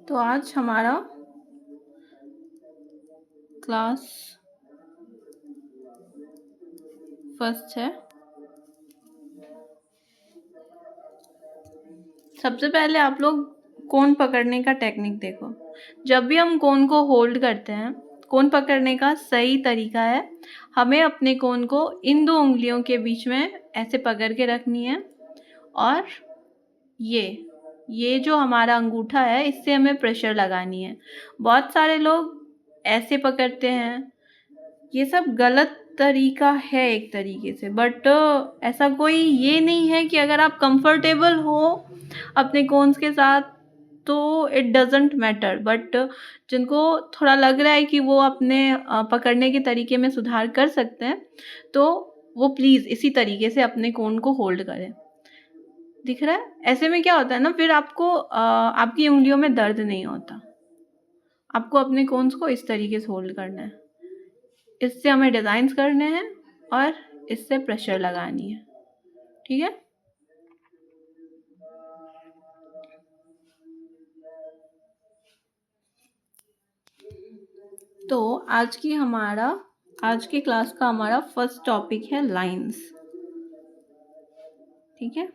तो आज हमारा क्लास फर्स्ट है। सबसे पहले आप लोग कोन पकड़ने का टेक्निक देखो। जब भी हम कोन को होल्ड करते हैं, कोन पकड़ने का सही तरीका है, हमें अपने कोन को इन दो उंगलियों के बीच में ऐसे पकड़ के रखनी है और ये जो हमारा अंगूठा है इससे हमें प्रेशर लगानी है। बहुत सारे लोग ऐसे पकड़ते हैं, ये सब गलत तरीका है एक तरीके से, बट ऐसा कोई ये नहीं है कि अगर आप कंफर्टेबल हो अपने कोन्स के साथ तो इट डजेंट मैटर। बट जिनको थोड़ा लग रहा है कि वो अपने पकड़ने के तरीके में सुधार कर सकते हैं तो वो प्लीज़ इसी तरीके से अपने कोन को होल्ड करें। दिख रहा है? ऐसे में क्या होता है ना, फिर आपको आपकी उंगलियों में दर्द नहीं होता। आपको अपने कोन्स को इस तरीके से होल्ड करना है, इससे हमें डिज़ाइंस करने हैं और इससे प्रेशर लगानी है। ठीक है? तो आज की क्लास का हमारा फर्स्ट टॉपिक है लाइंस। ठीक है?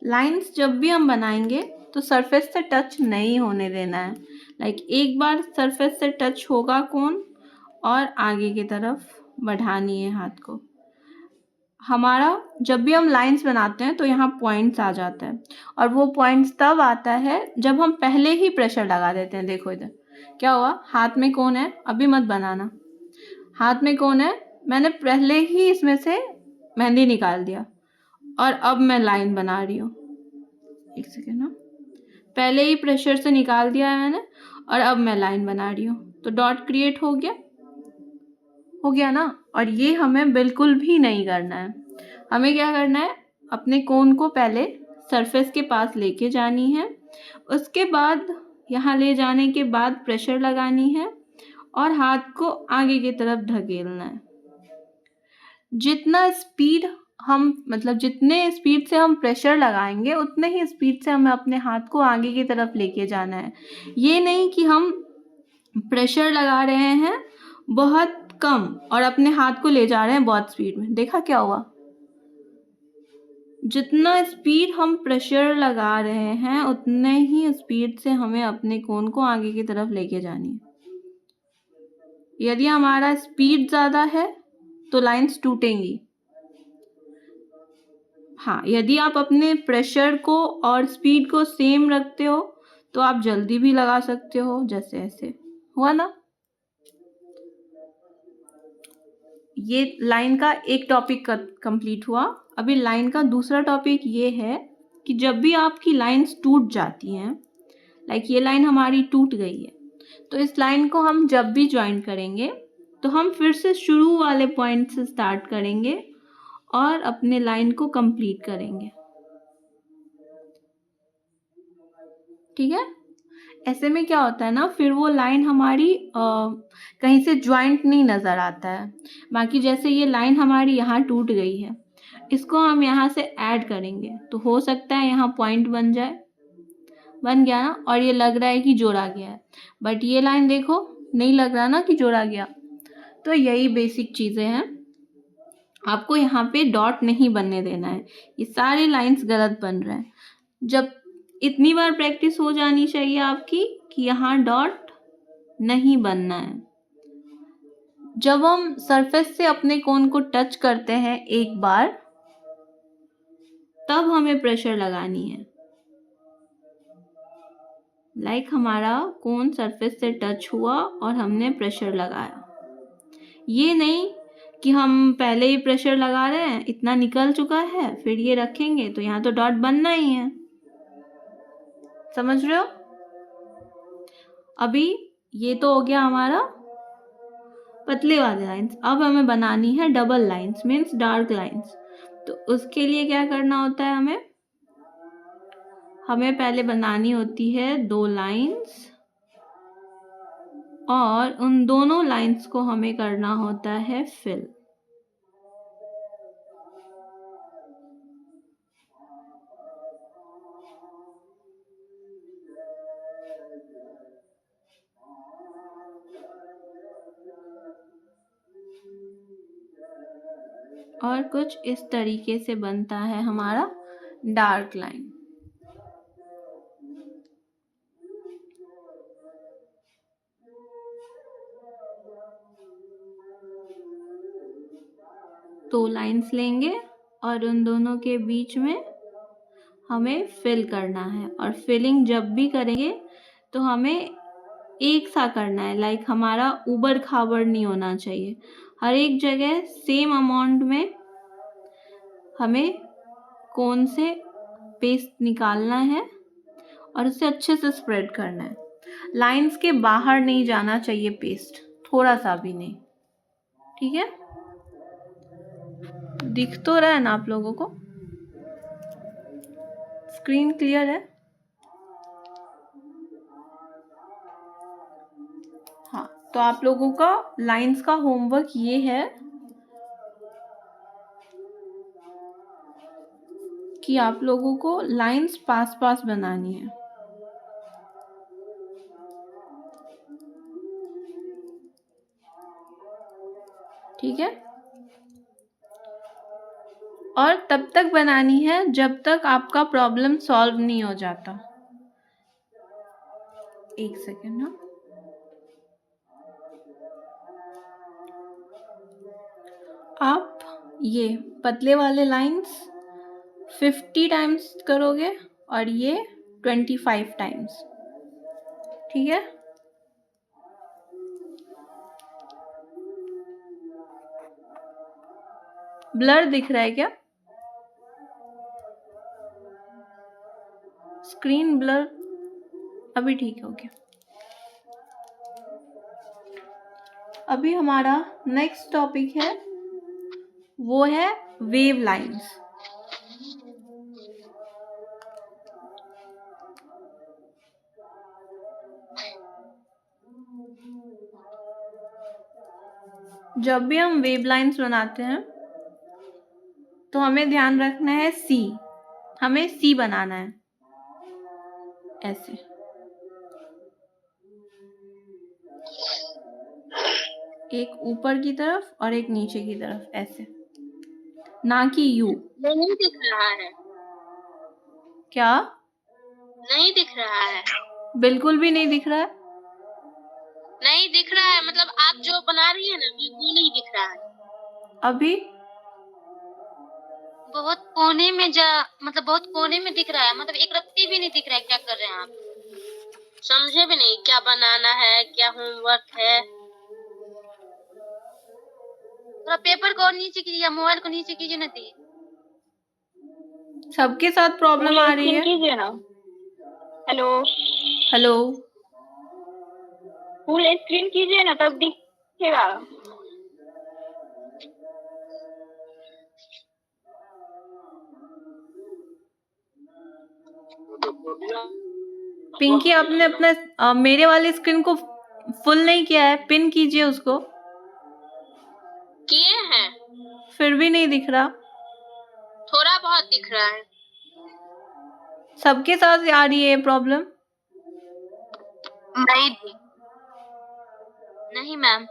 लाइंस जब भी हम बनाएंगे तो सरफेस से टच नहीं होने देना है। एक बार सरफेस से टच होगा कोन और आगे की तरफ बढ़ानी है हाथ को। हमारा जब भी हम लाइंस बनाते हैं तो यहाँ पॉइंट्स आ जाता है और वो पॉइंट्स तब आता है जब हम पहले ही प्रेशर लगा देते हैं। देखो इधर क्या हुआ, हाथ में कोन है, अभी मत बनाना। हाथ में कोन है, मैंने पहले ही इसमें से मेहंदी निकाल दिया और अब मैं लाइन बना रही हूँ। एक सेकेंड ना, पहले ही प्रेशर से निकाल दिया है मैंने और अब मैं लाइन बना रही हूँ, तो डॉट क्रिएट हो गया ना। और ये हमें बिल्कुल भी नहीं करना है। हमें क्या करना है, अपने कोन को पहले सरफेस के पास लेके जानी है, उसके बाद यहाँ ले जाने के बाद प्रेशर लगानी है और हाथ को आगे की तरफ ढकेलना है। जितना स्पीड जितने स्पीड से हम प्रेशर लगाएंगे उतने ही स्पीड से हमें अपने हाथ को आगे की तरफ लेके जाना है। ये नहीं कि हम प्रेशर लगा रहे हैं बहुत कम और अपने हाथ को ले जा रहे हैं बहुत स्पीड में। देखा क्या हुआ? जितना स्पीड हम प्रेशर लगा रहे हैं उतने ही स्पीड से हमें अपने कोन को आगे की तरफ लेके जानी है। यदि हमारा स्पीड ज़्यादा है तो लाइंस टूटेंगी। हाँ, यदि आप अपने प्रेशर को और स्पीड को सेम रखते हो तो आप जल्दी भी लगा सकते हो, जैसे ऐसे हुआ ना। ये लाइन का एक टॉपिक कंप्लीट हुआ। अभी लाइन का दूसरा टॉपिक ये है कि जब भी आपकी लाइंस टूट जाती हैं, ये लाइन हमारी टूट गई है, तो इस लाइन को हम जब भी ज्वाइन करेंगे तो हम फिर से शुरू वाले पॉइंट से स्टार्ट करेंगे और अपने लाइन को कंप्लीट करेंगे। ठीक है? ऐसे में क्या होता है ना, फिर वो लाइन हमारी कहीं से ज्वाइंट नहीं नज़र आता है। बाकी जैसे ये लाइन हमारी यहाँ टूट गई है, इसको हम यहाँ से ऐड करेंगे तो हो सकता है यहाँ पॉइंट बन जाए। बन गया ना, और ये लग रहा है कि जोड़ा गया है, बट ये लाइन देखो नहीं लग रहा ना कि जोड़ा गया। तो यही बेसिक चीज़ें हैं। आपको यहाँ पे डॉट नहीं बनने देना है, ये सारे लाइंस गलत बन रहे हैं। जब इतनी बार प्रैक्टिस हो जानी चाहिए आपकी कि यहाँ डॉट नहीं बनना है। जब हम सरफेस से अपने कोन को टच करते हैं एक बार, तब हमें प्रेशर लगानी है। हमारा कोन सरफेस से टच हुआ और हमने प्रेशर लगाया। ये नहीं कि हम पहले ही प्रेशर लगा रहे हैं, इतना निकल चुका है, फिर ये रखेंगे तो यहाँ तो डॉट बनना ही है। समझ रहे हो? अभी ये तो हो गया हमारा पतले वाले लाइंस। अब हमें बनानी है double lines, means dark lines. तो उसके लिए क्या करना होता है, हमें पहले बनानी होती है 2 लाइंस और उन दोनों लाइंस को हमें करना होता है फिल। और कुछ इस तरीके से बनता है हमारा डार्क लाइन। दो लाइंस लेंगे और उन दोनों के बीच में हमें फिल करना है। और फिलिंग जब भी करेंगे तो हमें एक सा करना है, लाइक हमारा ऊबड़ खाबड़ नहीं होना चाहिए। हर एक जगह सेम अमाउंट में हमें कोन से पेस्ट निकालना है और उसे अच्छे से स्प्रेड करना है। लाइंस के बाहर नहीं जाना चाहिए पेस्ट, थोड़ा सा भी नहीं। ठीक है, दिख तो रहा है ना आप लोगों को? स्क्रीन क्लियर है? हाँ, तो आप लोगों का लाइंस का होमवर्क ये है कि आप लोगों को लाइंस पास पास बनानी है। ठीक है, और तब तक बनानी है जब तक आपका प्रॉब्लम सॉल्व नहीं हो जाता। एक सेकेंड ना, आप ये पतले वाले लाइंस 50 टाइम्स करोगे और ये 25 टाइम्स। ठीक है, ब्लर दिख रहा है क्या? स्क्रीन ब्लर अभी ठीक हो गया। अभी हमारा नेक्स्ट टॉपिक है, वो है वेव लाइंस। जब भी हम वेव लाइंस बनाते हैं तो हमें ध्यान रखना है सी, हमें सी बनाना है ऐसे। एक ऊपर की तरफ और एक नीचे की तरफ ऐसे, ना कि यू। नहीं दिख रहा है। क्या? नहीं दिख रहा है। बिल्कुल भी नहीं दिख रहा है? नहीं दिख रहा है, मतलब आप जो बना रही है ना वो नहीं दिख रहा है। अभी बहुत कोने में मतलब बहुत कोने में दिख रहा है, मतलब एक रत्ती भी नहीं दिख रहा है। क्या कर रहे हैं आप? समझे भी नहीं क्या बनाना है, क्या होमवर्क है। थोड़ा पेपर को नीचे कीजिए, मोबाइल को नीचे कीजिए ना दी। सबके साथ प्रॉब्लम आ रही है? कीजिए ना। हेलो हेलो, फुल स्क्रीन कीजिए ना तब दिखेगा। पिंकी आपने अपना मेरे वाले स्क्रीन को फुल नहीं किया है, पिन कीजिए उसको। किए हैं, फिर भी नहीं दिख रहा। थोड़ा बहुत दिख रहा है। सबके साथ आ रही है ये प्रॉब्लम? नहीं मैम।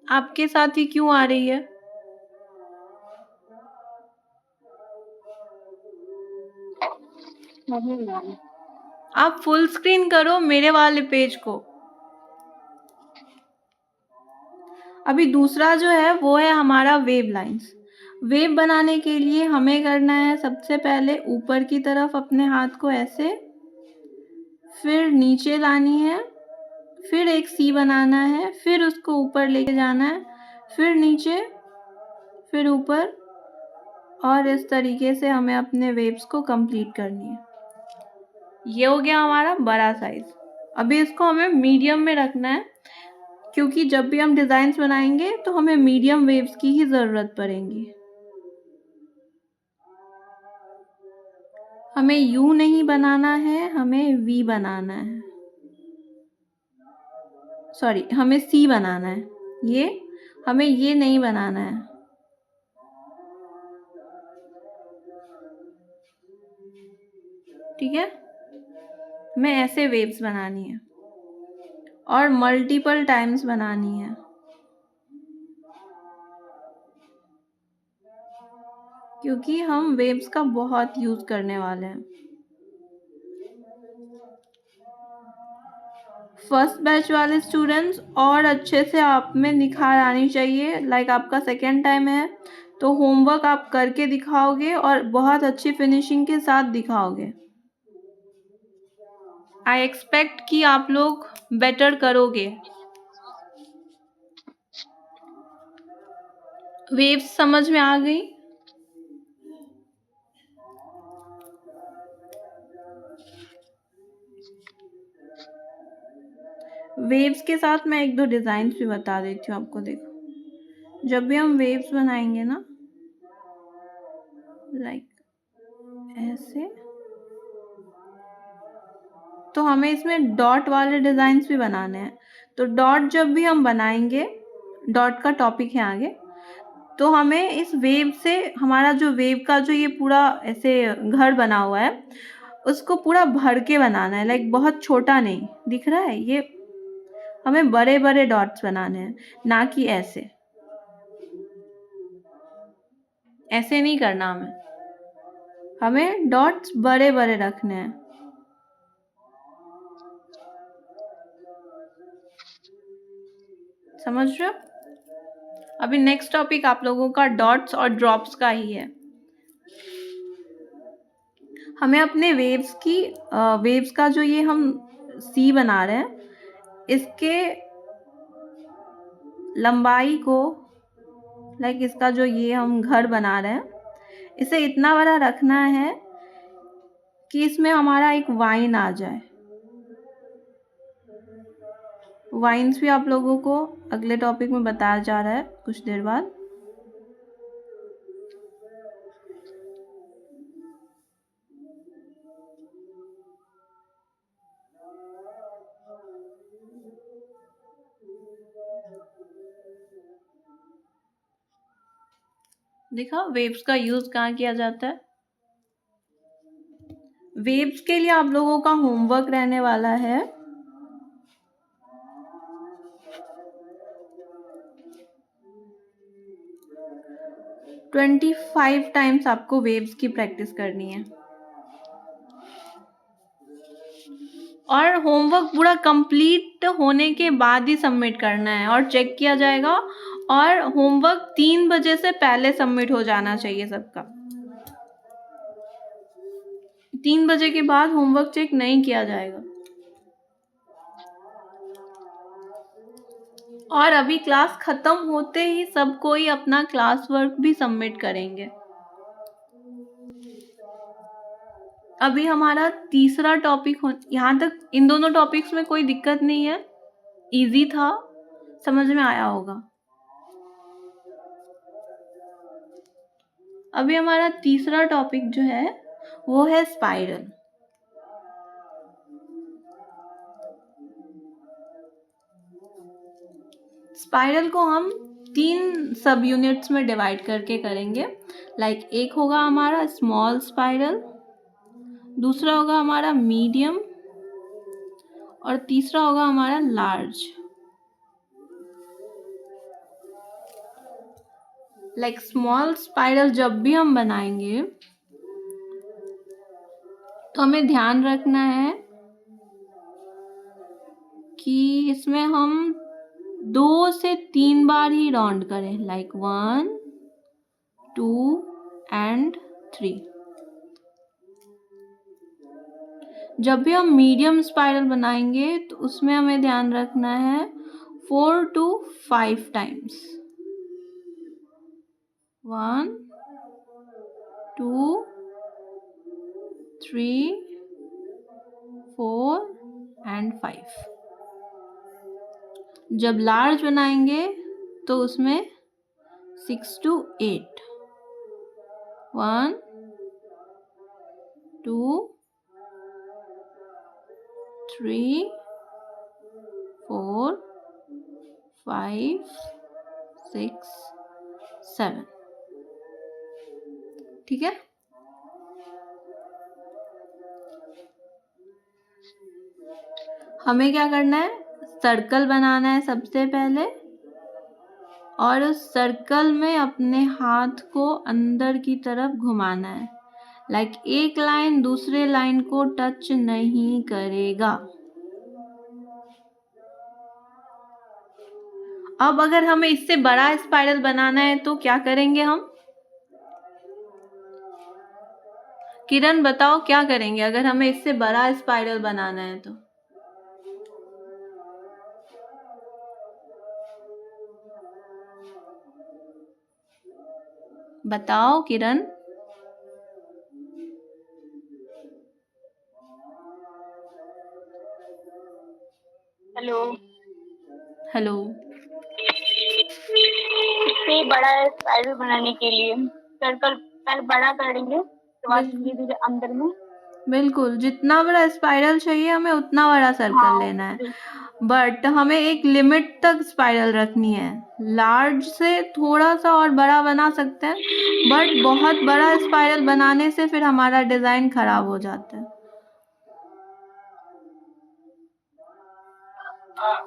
आपके साथ ही क्यों आ रही है? नहीं मैम। आप फुल स्क्रीन करो मेरे वाले पेज को। अभी दूसरा जो है वो है हमारा वेव लाइंस। वेव बनाने के लिए हमें करना है सबसे पहले ऊपर की तरफ अपने हाथ को ऐसे, फिर नीचे लानी है, फिर एक सी बनाना है, फिर उसको ऊपर लेके जाना है, फिर नीचे, फिर ऊपर, और इस तरीके से हमें अपने वेव्स को कंप्लीट करनी है। ये हो गया हमारा बड़ा साइज। अभी इसको हमें मीडियम में रखना है, क्योंकि जब भी हम डिज़ाइंस बनाएंगे तो हमें मीडियम वेव्स की ही ज़रूरत पड़ेगी। हमें यू नहीं बनाना है, हमें वी बनाना है। सॉरी, हमें सी बनाना है, ये हमें ये नहीं बनाना है। ठीक है, हमें ऐसे वेव्स बनानी है और मल्टीपल टाइम्स बनानी है, क्योंकि हम वेव्स का बहुत यूज करने वाले हैं। फर्स्ट बैच वाले स्टूडेंट्स और अच्छे से आप में निखार आनी चाहिए। लाइक आपका सेकेंड टाइम है तो होमवर्क आप करके दिखाओगे और बहुत अच्छी फिनिशिंग के साथ दिखाओगे। आई एक्सपेक्ट कि आप लोग बेटर करोगे। वेव्स समझ में आ गई? वेव्स के साथ मैं एक दो डिजाइन भी बता देती हूँ आपको। देखो, जब भी हम वेव्स बनाएंगे ना, लाइक ऐसे, तो हमें इसमें डॉट वाले डिजाइन्स भी बनाने हैं। तो डॉट जब भी हम बनाएंगे, डॉट का टॉपिक है आगे, तो हमें इस वेव से, हमारा जो वेव का जो ये पूरा ऐसे घर बना हुआ है, उसको पूरा भर के बनाना है। लाइक बहुत छोटा नहीं दिख रहा है ये, हमें बड़े बड़े डॉट्स बनाने हैं, ना कि ऐसे ऐसे नहीं करना। हमें डॉट्स बड़े बड़े रखने हैं। समझ रहे हो? अभी नेक्स्ट टॉपिक आप लोगों का डॉट्स और ड्रॉप्स का ही है। हमें अपने वेव्स का जो ये हम सी बना रहे हैं, इसके लंबाई को, लाइक इसका जो ये हम घर बना रहे हैं, इसे इतना बड़ा रखना है कि इसमें हमारा एक वाइन आ जाए। वाइन्स भी आप लोगों को अगले टॉपिक में बताया जा रहा है कुछ देर बाद। देखा वेव्स का यूज कहाँ किया जाता है। वेव्स के लिए आप लोगों का होमवर्क रहने वाला है 25 टाइम्स आपको वेव्स की प्रैक्टिस करनी है। और होमवर्क पूरा कंप्लीट होने के बाद ही सबमिट करना है और चेक किया जाएगा। और होमवर्क 3 बजे से पहले सबमिट हो जाना चाहिए सबका। 3 बजे के बाद होमवर्क चेक नहीं किया जाएगा। और अभी क्लास खत्म होते ही सब कोई अपना क्लास वर्क भी सबमिट करेंगे। अभी हमारा तीसरा टॉपिक यहाँ तक इन दोनों टॉपिक्स में कोई दिक्कत नहीं है, इजी था, समझ में आया होगा। अभी हमारा तीसरा टॉपिक जो है वो है स्पाइरल। स्पाइरल को हम 3 सब यूनिट्स में डिवाइड करके करेंगे। लाइक एक होगा हमारा स्मॉल स्पाइरल, दूसरा होगा हमारा मीडियम और तीसरा होगा हमारा लार्ज। लाइक स्मॉल स्पाइरल जब भी हम बनाएंगे तो हमें ध्यान रखना है कि इसमें हम 2 से 3 बार ही राउंड करें। Like 1 2 and 3। जब भी हम मीडियम स्पाइरल बनाएंगे तो उसमें हमें ध्यान रखना है 4 to 5 टाइम्स। 1 2 3 4 and 5। जब लार्ज बनाएंगे तो उसमें 6 to 8। 1 2 3 4 5 6 7। ठीक है, हमें क्या करना है, सर्कल बनाना है सबसे पहले, और उस सर्कल में अपने हाथ को अंदर की तरफ घुमाना है। लाइक एक लाइन दूसरे लाइन को टच नहीं करेगा। अब अगर हमें इससे बड़ा स्पाइरल बनाना है तो क्या करेंगे हम? किरण बताओ क्या करेंगे अगर हमें इससे बड़ा स्पाइरल बनाना है तो? बताओ किरण। हेलो। हेलो। इससे बड़ा स्पाइरल बनाने के लिए सर्कल पहले बड़ा करेंगे, उसके बाद धीरे धीरे अंदर में। बिल्कुल, जितना बड़ा स्पाइरल चाहिए हमें उतना बड़ा सर्कल लेना है, बट हमें एक लिमिट तक स्पाइरल रखनी है। लार्ज से थोड़ा सा और बड़ा बना सकते हैं, बट बहुत बड़ा स्पाइरल बनाने से फिर हमारा डिजाइन खराब हो जाता है,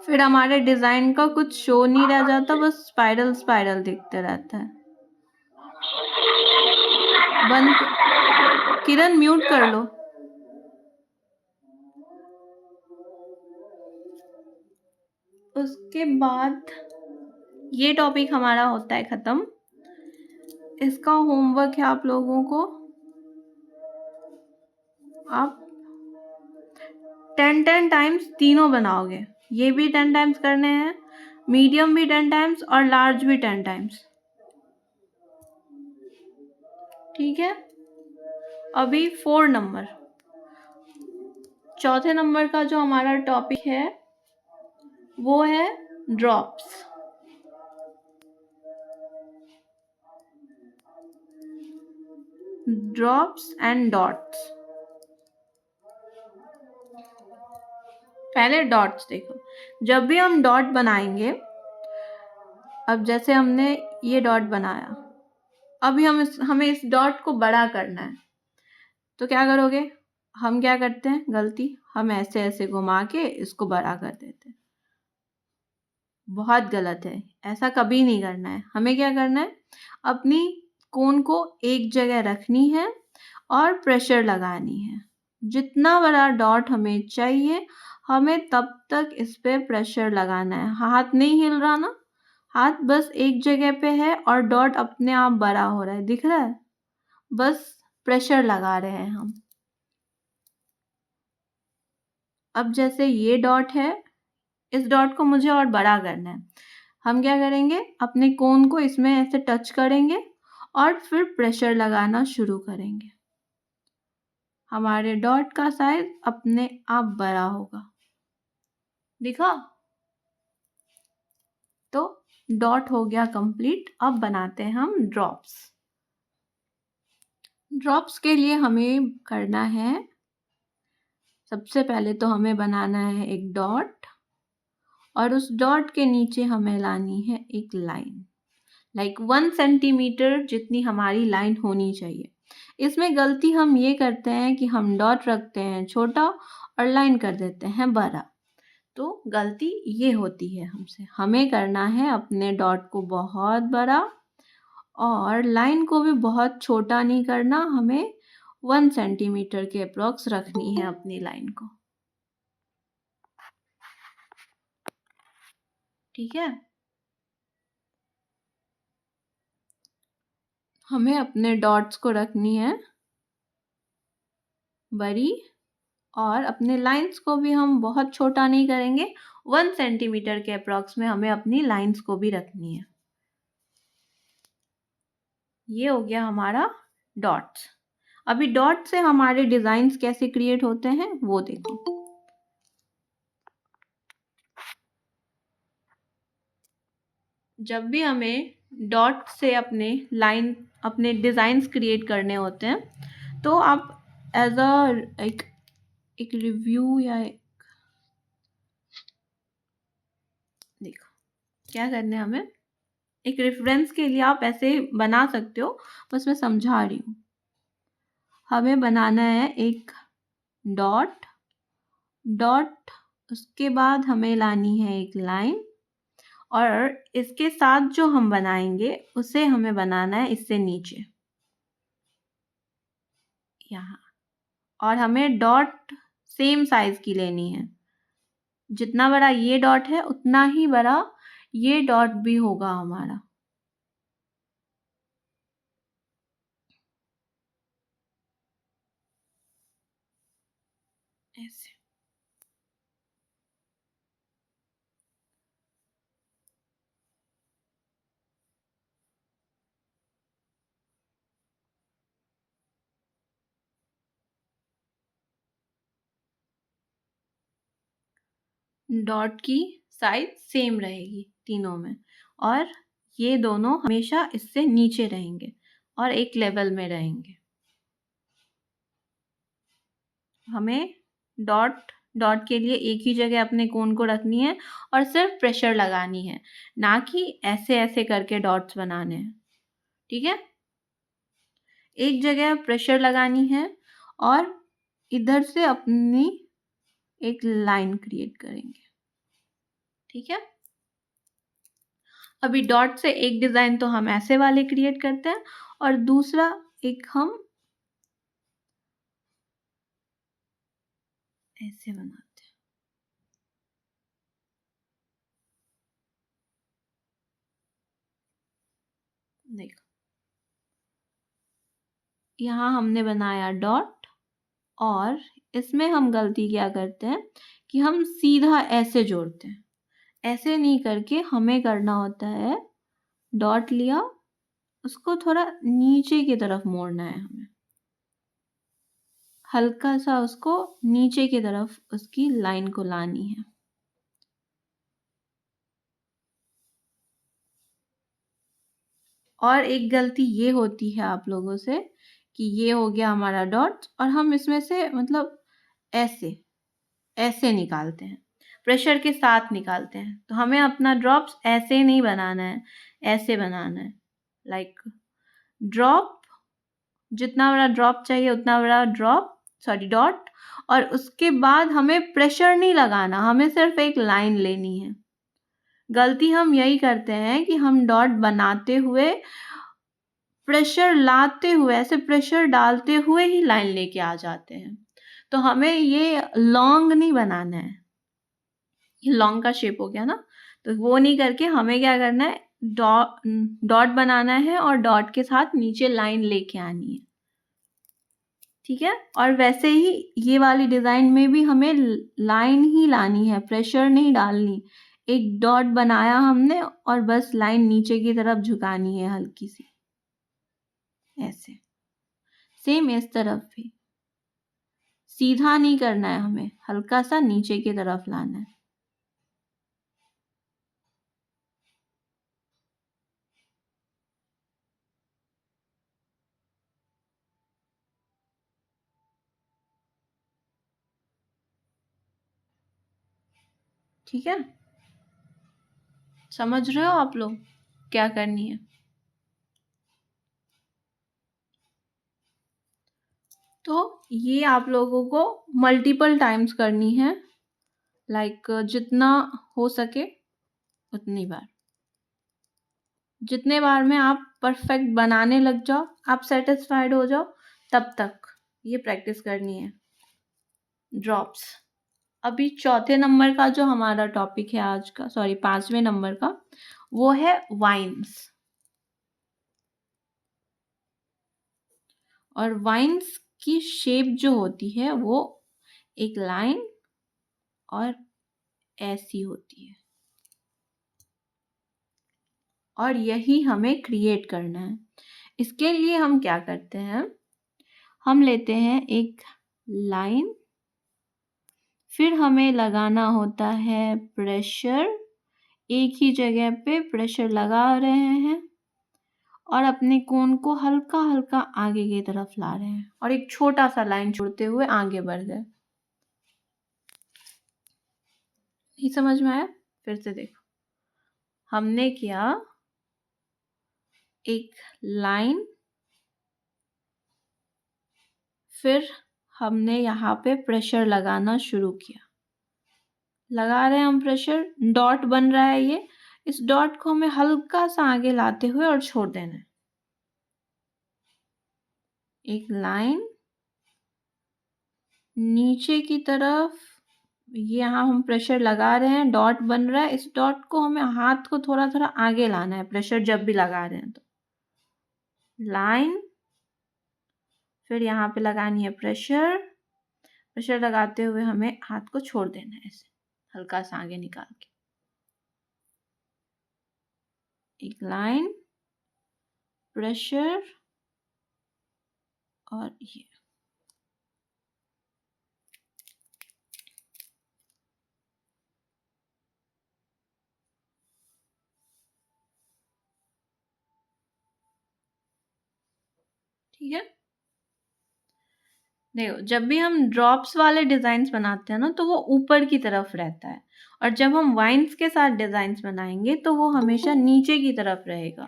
फिर हमारे डिजाइन का कुछ शो नहीं रह जाता, बस स्पाइरल स्पाइरल दिखते रहता है। बंद, किरण म्यूट कर लो। उसके बाद ये टॉपिक हमारा होता है खत्म। इसका होमवर्क है आप लोगों को, आप 10 टाइम्स तीनों बनाओगे। ये भी 10 टाइम्स करने हैं, मीडियम भी 10 टाइम्स और लार्ज भी 10 टाइम्स। ठीक है, अभी 4 नंबर, चौथे नंबर का जो हमारा टॉपिक है वो है ड्रॉप्स। Drops and dots. पहले डॉट्स देखो, जब भी हम डॉट बनाएंगे, अब जैसे हमने ये डॉट बनाया, अभी हमें इस डॉट को बड़ा करना है, तो क्या करोगे? हम क्या करते हैं गलती, हम ऐसे ऐसे घुमा के इसको बड़ा कर देते हैं। बहुत गलत है, ऐसा कभी नहीं करना है। हमें क्या करना है, अपनी कोन को एक जगह रखनी है और प्रेशर लगानी है। जितना बड़ा डॉट हमें चाहिए, हमें तब तक इस पे प्रेशर लगाना है। हाथ नहीं हिल रहा ना, हाथ बस एक जगह पे है और डॉट अपने आप बड़ा हो रहा है, दिख रहा है? बस प्रेशर लगा रहे हैं हम। अब जैसे ये डॉट है, इस डॉट को मुझे और बड़ा करना है। हम क्या करेंगे, अपने कोन को इसमें ऐसे टच करेंगे और फिर प्रेशर लगाना शुरू करेंगे। हमारे डॉट का साइज अपने आप बड़ा होगा, दिखा? तो डॉट हो गया कंप्लीट। अब बनाते हैं हम ड्रॉप्स। ड्रॉप्स के लिए हमें करना है, सबसे पहले तो हमें बनाना है एक डॉट, और उस डॉट के नीचे हमें लानी है एक लाइन, लाइक 1 सेंटीमीटर जितनी हमारी लाइन होनी चाहिए। इसमें गलती हम ये करते हैं कि हम डॉट रखते हैं छोटा और लाइन कर देते हैं बड़ा, तो गलती ये होती है हमसे। हमें करना है अपने डॉट को बहुत बड़ा और लाइन को भी बहुत छोटा नहीं करना, हमें 1 सेंटीमीटर के अप्रॉक्स रखनी है अपनी लाइन को। ठीक है, हमें अपने डॉट्स को रखनी है बड़ी, और अपने लाइंस को भी हम बहुत छोटा नहीं करेंगे, 1 सेंटीमीटर के अप्रॉक्स में हमें अपनी लाइंस को भी रखनी है। ये हो गया हमारा डॉट्स। अभी डॉट से हमारे डिजाइन्स कैसे क्रिएट होते हैं वो देखो। जब भी हमें डॉट से अपने लाइन, अपने डिजाइन्स क्रिएट करने होते हैं, तो आप एज अ एक रिव्यू या देखो, क्या करना है हमें, एक रेफरेंस के लिए आप ऐसे बना सकते हो, बस मैं समझा रही हूँ। हमें बनाना है एक डॉट, उसके बाद हमें लानी है एक लाइन, और इसके साथ जो हम बनाएंगे उसे हमें बनाना है इससे नीचे यहाँ, और हमें डॉट सेम साइज की लेनी है। जितना बड़ा ये डॉट है उतना ही बड़ा ये डॉट भी होगा हमारा। ऐसे डॉट की साइज सेम रहेगी तीनों में, और ये दोनों हमेशा इससे नीचे रहेंगे और एक लेवल में रहेंगे। हमें डॉट के लिए एक ही जगह अपने कोन को रखनी है और सिर्फ प्रेशर लगानी है, ना कि ऐसे ऐसे करके डॉट्स बनाने हैं। ठीक है, एक जगह प्रेशर लगानी है और इधर से अपनी एक लाइन क्रिएट करेंगे। ठीक है, अभी डॉट से एक डिजाइन तो हम ऐसे वाले क्रिएट करते हैं और दूसरा एक हम ऐसे बनाते हैं। देखो, यहाँ हमने बनाया डॉट, और इसमें हम गलती क्या करते हैं कि हम सीधा ऐसे जोड़ते हैं। ऐसे नहीं करके हमें करना होता है, डॉट लिया, उसको थोड़ा नीचे की तरफ मोड़ना है हमें, हल्का सा उसको नीचे की तरफ उसकी लाइन को लानी है। और एक गलती ये होती है आप लोगों से कि ये हो गया हमारा डॉट और हम इसमें से मतलब ऐसे ऐसे निकालते हैं, प्रेशर के साथ निकालते हैं। तो हमें अपना ड्रॉप्स ऐसे नहीं बनाना है, ऐसे बनाना है। लाइक ड्रॉप, जितना बड़ा ड्रॉप चाहिए उतना बड़ा डॉट, और उसके बाद हमें प्रेशर नहीं लगाना, हमें सिर्फ एक लाइन लेनी है। गलती हम यही करते हैं कि हम डॉट बनाते हुए प्रेशर लाते हुए, ऐसे प्रेशर डालते हुए ही लाइन लेके आ जाते हैं। तो हमें ये लॉन्ग नहीं बनाना है, ये लॉन्ग का शेप हो गया ना, तो वो नहीं करके हमें क्या करना है, डॉट बनाना है और डॉट के साथ नीचे लाइन लेके आनी है। ठीक है, और वैसे ही ये वाली डिजाइन में भी हमें लाइन ही लानी है, प्रेशर नहीं डालनी। एक डॉट बनाया हमने और बस लाइन नीचे की तरफ झुकानी है हल्की सी, ऐसे। सेम इस तरफ भी सीधा नहीं करना है, हमें हल्का सा नीचे की तरफ लाना है। ठीक है, समझ रहे हो आप लोग क्या करनी है? तो ये आप लोगों को मल्टीपल टाइम्स करनी है, लाइक जितना हो सके उतनी बार। जितने बार में आप परफेक्ट बनाने लग जाओ, आप सेटिस्फाइड हो जाओ, तब तक ये प्रैक्टिस करनी है। ड्रॉप्स। अभी चौथे नंबर का जो हमारा टॉपिक है आज का, सॉरी 5वें नंबर का, वो है वाइन्स। और वाइन्स की शेप जो होती है वो एक लाइन और ऐसी होती है, और यही हमें क्रिएट करना है। इसके लिए हम क्या करते हैं, हम लेते हैं एक लाइन, फिर हमें लगाना होता है प्रेशर, एक ही जगह पे प्रेशर लगा रहे हैं और अपने कोन को हल्का हल्का आगे की तरफ ला रहे हैं और एक छोटा सा लाइन छोड़ते हुए आगे बढ़ गए। नहीं समझ में आया? फिर से देखो, हमने किया एक लाइन, फिर हमने यहाँ पे प्रेशर लगाना शुरू किया। लगा रहे हैं हम प्रेशर, डॉट बन रहा है ये। इस डॉट को हमें हल्का सा आगे लाते हुए और छोड़ देना है। एक लाइन नीचे की तरफ, यहाँ हम प्रेशर लगा रहे हैं, डॉट बन रहा है। इस डॉट को हमें हाथ को थोड़ा थोड़ा आगे लाना है प्रेशर जब भी लगा रहे हैं तो। लाइन, फिर यहाँ पे लगानी है प्रेशर। प्रेशर लगाते हुए हमें हाथ को छोड़ देना है ऐसे, हल्का सा आगे निकाल के। एक लाइन, प्रेशर और ये। ठीक है, देखो जब भी हम ड्रॉप्स वाले डिजाइन्स बनाते हैं ना तो वो ऊपर की तरफ रहता है, और जब हम वाइन्स के साथ डिजाइन्स बनाएंगे तो वो हमेशा नीचे की तरफ रहेगा।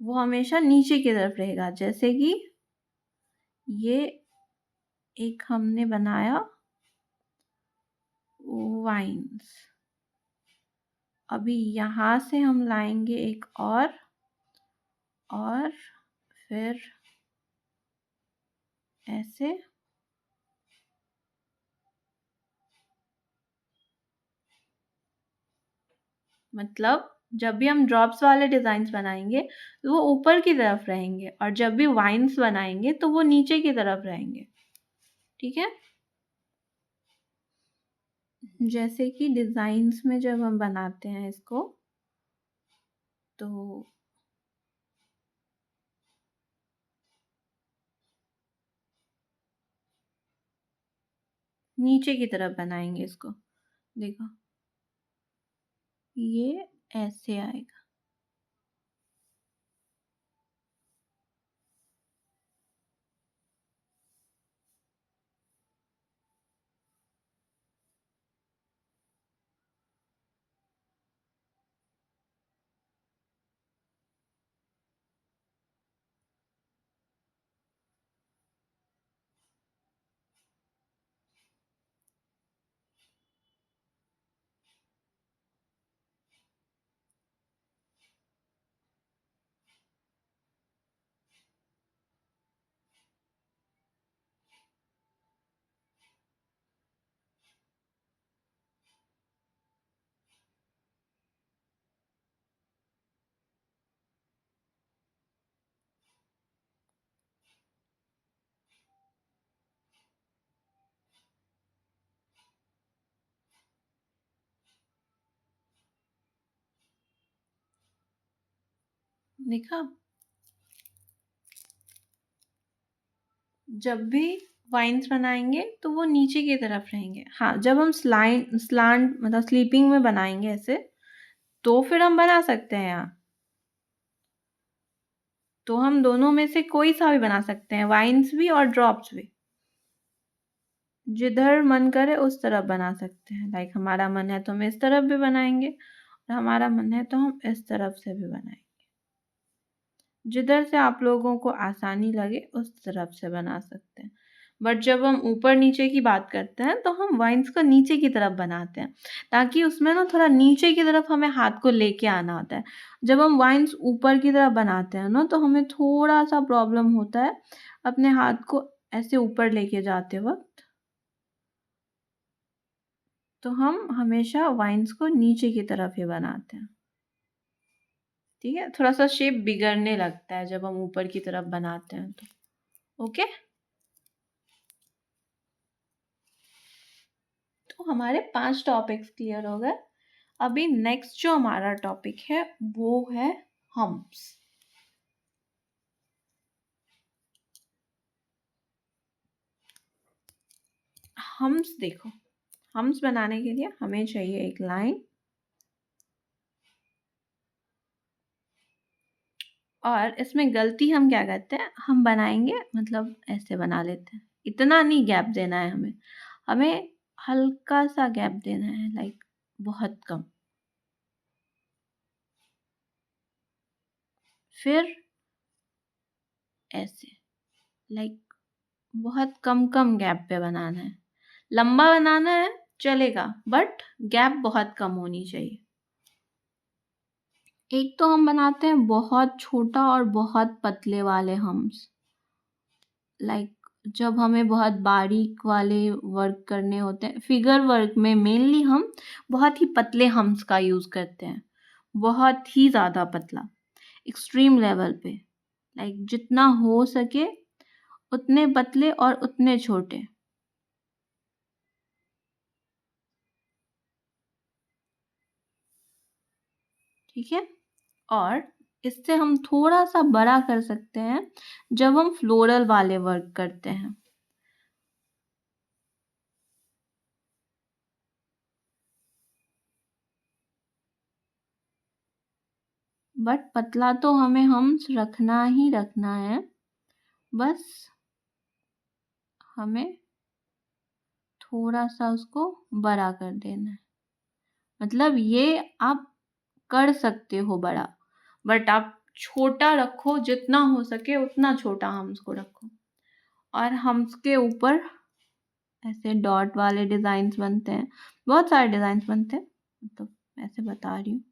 वो हमेशा नीचे की तरफ रहेगा। जैसे कि ये एक हमने बनाया वाइन्स, अभी यहाँ से हम लाएंगे एक और फिर ऐसे, मतलब जब भी हम ड्रॉप्स वाले डिजाइन्स बनाएंगे तो वो ऊपर की तरफ रहेंगे, और जब भी वाइन्स बनाएंगे तो वो नीचे की तरफ रहेंगे। ठीक है, जैसे कि डिजाइन्स में जब हम बनाते हैं इसको तो नीचे की तरफ बनाएंगे इसको। देखो ये ऐसे आएगा। देखा, जब भी वाइन्स बनाएंगे तो वो नीचे की तरफ रहेंगे। हाँ, जब हम स्लांट मतलब स्लीपिंग में बनाएंगे ऐसे, तो फिर हम बना सकते हैं यहाँ। तो हम दोनों में से कोई सा भी बना सकते हैं, वाइन्स भी और ड्रॉप्स भी। जिधर मन करे उस तरफ बना सकते हैं। लाइक हमारा मन है तो हम इस तरफ भी बनाएंगे, और हमारा मन है तो हम इस तरफ से भी बनाएंगे। जिधर से आप लोगों को आसानी लगे उस तरफ से बना सकते हैं। बट जब हम ऊपर नीचे की बात करते हैं तो हम वाइन्स को नीचे की तरफ बनाते हैं, ताकि उसमें ना थोड़ा नीचे की तरफ हमें हाथ को लेके आना होता है। जब हम वाइन्स ऊपर की तरफ बनाते हैं ना तो हमें थोड़ा सा प्रॉब्लम होता है अपने हाथ को ऐसे ऊपर लेके जाते वक्त। तो हम हमेशा वाइन्स को नीचे की तरफ ही बनाते हैं। ठीक है, थोड़ा सा शेप बिगड़ने लगता है जब हम ऊपर की तरफ बनाते हैं तो। ओके, तो हमारे 5 टॉपिक्स क्लियर हो गए। अभी नेक्स्ट जो हमारा टॉपिक है वो है हम्प्स। हम्प्स देखो, हम्प्स बनाने के लिए हमें चाहिए एक लाइन, और इसमें गलती हम क्या करते हैं, हम बनाएंगे मतलब ऐसे बना लेते हैं। इतना नहीं गैप देना है हमें, हमें हल्का सा गैप देना है, लाइक बहुत कम। फिर ऐसे, लाइक बहुत कम कम गैप पे बनाना है। लंबा बनाना है चलेगा, बट गैप बहुत कम होनी चाहिए। एक तो हम बनाते हैं बहुत छोटा और बहुत पतले वाले हम्स, लाइक जब हमें बहुत बारीक वाले वर्क करने होते हैं, फिगर वर्क में मेनली हम बहुत ही पतले हम्स का यूज़ करते हैं, बहुत ही ज़्यादा पतला, एक्सट्रीम लेवल पे, लाइक जितना हो सके उतने पतले और उतने छोटे। ठीक है, और इससे हम थोड़ा सा बड़ा कर सकते हैं जब हम फ्लोरल वाले वर्क करते हैं। बट पतला तो हमें हम्स रखना ही रखना है, बस हमें थोड़ा सा उसको बड़ा कर देना है। मतलब ये आप कर सकते हो बड़ा, बट आप छोटा रखो, जितना हो सके उतना छोटा हम्स को रखो। और हम्स के ऊपर ऐसे डॉट वाले डिज़ाइंस बनते हैं, बहुत सारे डिज़ाइंस बनते हैं, मतलब ऐसे बता रही हूँ।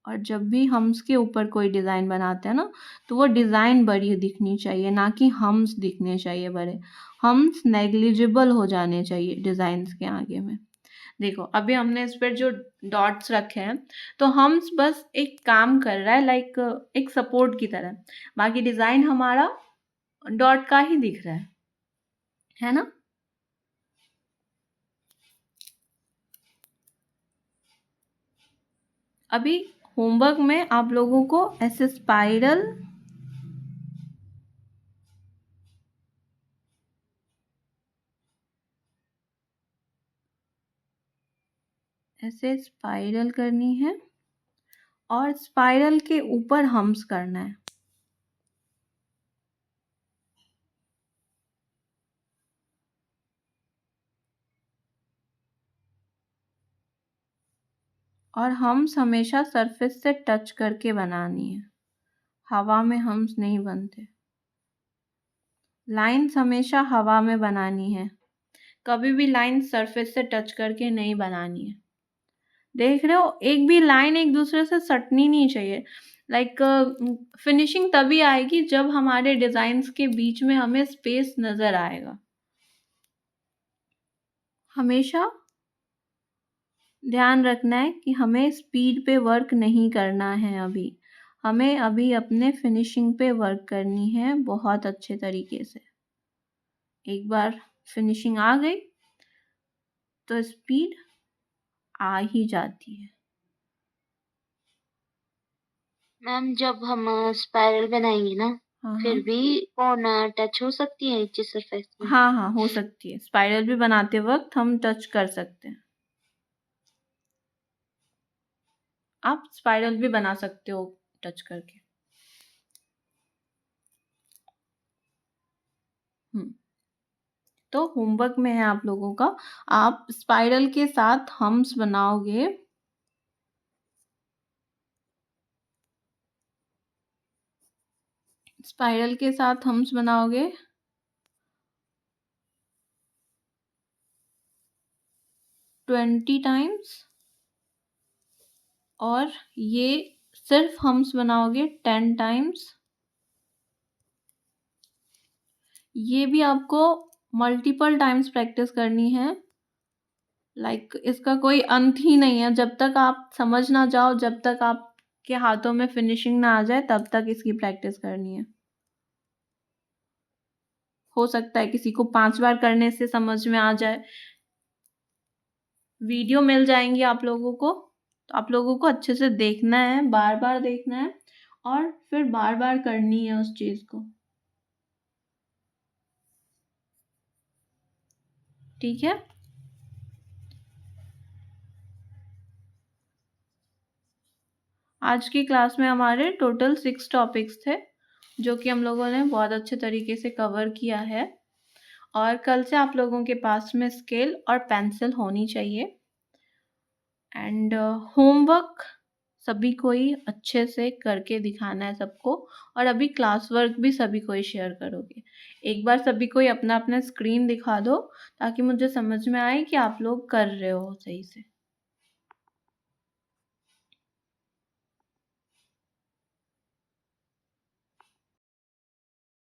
और जब भी हम्स के ऊपर कोई डिज़ाइन बनाते हैं ना, तो वो डिज़ाइन बड़ी दिखनी चाहिए, ना कि हम्स दिखने चाहिए बड़े। हम्स नेग्लिजिबल हो जाने चाहिए डिज़ाइंस के आगे में। देखो अभी हमने इस पर जो डॉट्स रखे हैं, तो हम्स बस एक काम कर रहा है, लाइक एक सपोर्ट की तरह, बाकी डिज़ाइन हमारा डॉट का ही दिख रहा है ना। अभी होमवर्क में आप लोगों को ऐसे स्पाइरल, ऐसे स्पाइरल करनी है और स्पाइरल के ऊपर हम्स करना है। और हम्स हमेशा सरफेस से टच करके बनानी है, हवा में हम्स नहीं बनते। लाइंस हमेशा हवा में बनानी है, कभी भी लाइन सरफेस से टच करके नहीं बनानी है। देख रहे हो, एक भी लाइन एक दूसरे से सटनी नहीं चाहिए। लाइक फिनिशिंग तभी आएगी जब हमारे डिज़ाइंस के बीच में हमें स्पेस नज़र आएगा। हमेशा ध्यान रखना है कि हमें स्पीड पे वर्क नहीं करना है, अभी हमें अभी अपने फिनिशिंग पे वर्क करनी है बहुत अच्छे तरीके से। एक बार फिनिशिंग आ गई तो स्पीड आ ही जाती है। मैम जब हम स्पाइरल बनाएंगे ना, हाँ फिर हाँ भी कौन टच हो सकती है नीचे सरफेस में? हाँ हाँ, हो सकती है, स्पाइरल भी बनाते वक्त हम टच कर सकते हैं। आप स्पाइरल भी बना सकते हो टच करके। तो होमवर्क में है आप लोगों का, आप स्पाइरल के साथ हम्स बनाओगे। स्पाइरल के साथ हम्स बनाओगे 20 टाइम्स, और ये सिर्फ हम्स बनाओगे 10 टाइम्स। ये भी आपको मल्टीपल टाइम्स प्रैक्टिस करनी है, लाइक इसका कोई अंत ही नहीं है। जब तक आप समझ ना जाओ, जब तक आपके हाथों में फिनिशिंग ना आ जाए, तब तक इसकी प्रैक्टिस करनी है। हो सकता है किसी को 5 बार करने से समझ में आ जाए, वीडियो मिल जाएंगी आप लोगों को, तो आप लोगों को अच्छे से देखना है, बार बार देखना है, और फिर बार बार करनी है उस चीज़ को। ठीक है, आज की क्लास में हमारे टोटल 6 टॉपिक्स थे, जो कि हम लोगों ने बहुत अच्छे तरीके से कवर किया है। और कल से आप लोगों के पास में स्केल और पेंसिल होनी चाहिए। एंड होमवर्क सभी को ही अच्छे से करके दिखाना है सबको। और अभी क्लास वर्क भी सभी को ही शेयर करोगे। एक बार सभी को ही अपना अपना स्क्रीन दिखा दो ताकि मुझे समझ में आए कि आप लोग कर रहे हो सही से।